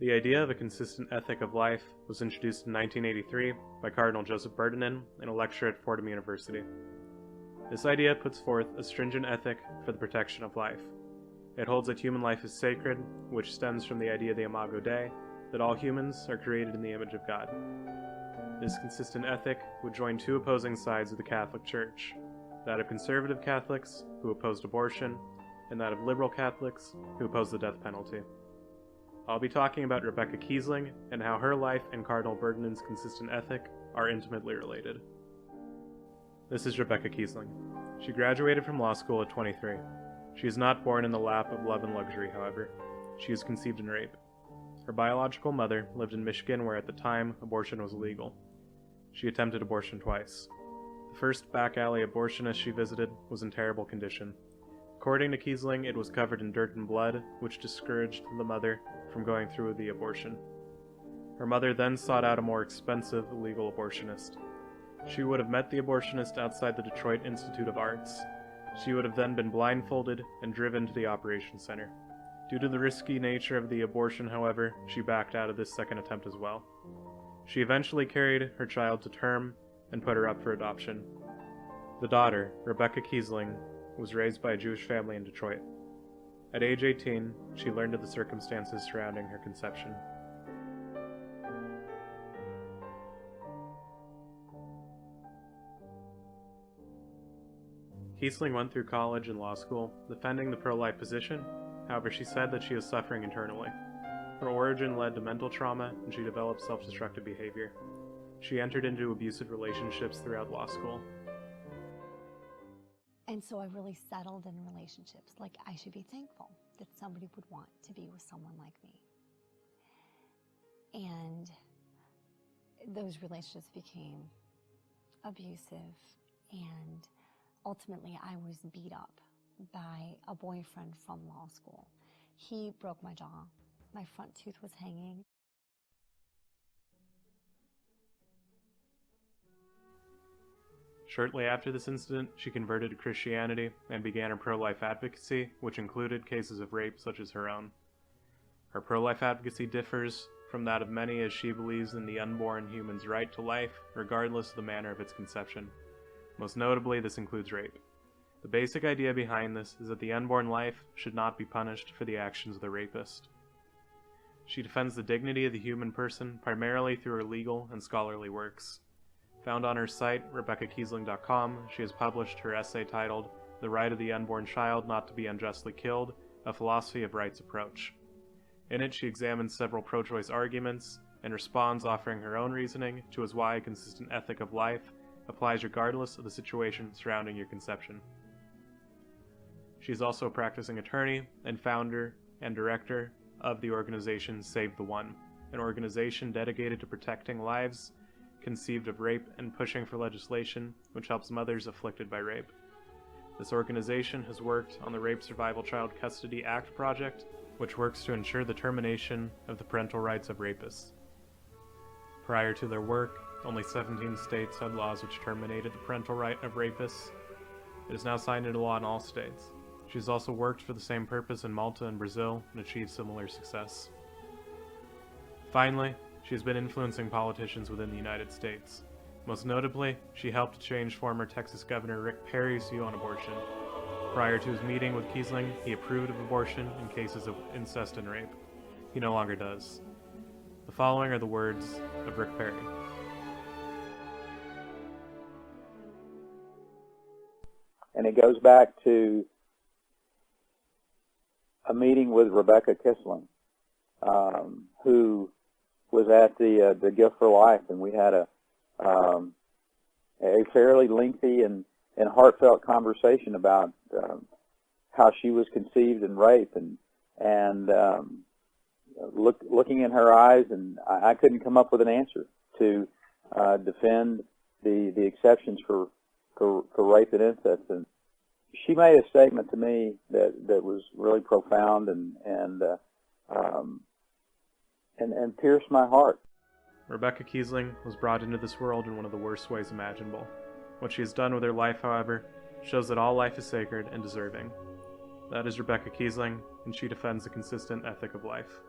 The idea of a consistent ethic of life was introduced in 1983 by Cardinal Joseph Ferdinand in a lecture at Fordham University. This idea puts forth a stringent ethic for the protection of life. It holds that human life is sacred, which stems from the idea of the Imago Dei, that all humans are created in the image of God. This consistent ethic would join two opposing sides of the Catholic Church, that of conservative Catholics, who opposed abortion, and that of liberal Catholics, who opposed the death penalty. I'll be talking about Rebecca Kiessling and how her life and Cardinal Ferdinand's consistent ethic are intimately related. This is Rebecca Kiessling. She graduated from law school at 23. She is not born in the lap of love and luxury, however. She is conceived in rape. Her biological mother lived in Michigan, where at the time abortion was illegal. She attempted abortion twice. The first back alley abortionist she visited was in terrible condition. According to Kiessling, it was covered in dirt and blood, which discouraged the mother from going through with the abortion. Her mother then sought out a more expensive legal abortionist. She would have met the abortionist outside the Detroit Institute of Arts. She would have then been blindfolded and driven to the operation center. Due to the risky nature of the abortion, however, she backed out of this second attempt as well. She eventually carried her child to term and put her up for adoption. The daughter, Rebecca Kiessling, was raised by a Jewish family in Detroit. At age 18, she learned of the circumstances surrounding her conception. Kiessling went through college and law school, defending the pro-life position. However, she said that she was suffering internally. Her origin led to mental trauma, and she developed self-destructive behavior. She entered into abusive relationships throughout law school. And so I really settled in relationships. Like, I should be thankful that somebody would want to be with someone like me. And those relationships became abusive, and ultimately I was beat up by a boyfriend from law school. He broke my jaw. My front tooth was hanging. Shortly after this incident, she converted to Christianity and began her pro-life advocacy, which included cases of rape such as her own. Her pro-life advocacy differs from that of many, as she believes in the unborn human's right to life, regardless of the manner of its conception. Most notably, this includes rape. The basic idea behind this is that the unborn life should not be punished for the actions of the rapist. She defends the dignity of the human person primarily through her legal and scholarly works. Found on her site, RebeccaKiessling.com, she has published her essay titled The Right of the Unborn Child Not to Be Unjustly Killed, a Philosophy of Rights Approach. In it, she examines several pro-choice arguments and responds offering her own reasoning to as why a consistent ethic of life applies regardless of the situation surrounding your conception. She is also a practicing attorney and founder and director of the organization Save the One, an organization dedicated to protecting lives conceived of rape and pushing for legislation which helps mothers afflicted by rape. This organization has worked on the Rape Survival Child Custody Act project, which works to ensure the termination of the parental rights of rapists. Prior to their work, only 17 states had laws which terminated the parental right of rapists. It is now signed into law in all states. She has also worked for the same purpose in Malta and Brazil and achieved similar success. Finally, she has been influencing politicians within the United States. Most notably, she helped change former Texas Governor Rick Perry's view on abortion. Prior to his meeting with Kiessling, he approved of abortion in cases of incest and rape. He no longer does. The following are the words of Rick Perry. And it goes back to a meeting with Rebecca Kiessling, who was at the Gift for Life, and we had a fairly lengthy and heartfelt conversation about how she was conceived and raped, and looking in her eyes, and I couldn't come up with an answer to defend the exceptions for rape and incest. And she made a statement to me that was really profound and pierced my heart. Rebecca Kiessling was brought into this world in one of the worst ways imaginable. What she has done with her life, however, shows that all life is sacred and deserving. That is Rebecca Kiessling, and she defends a consistent ethic of life.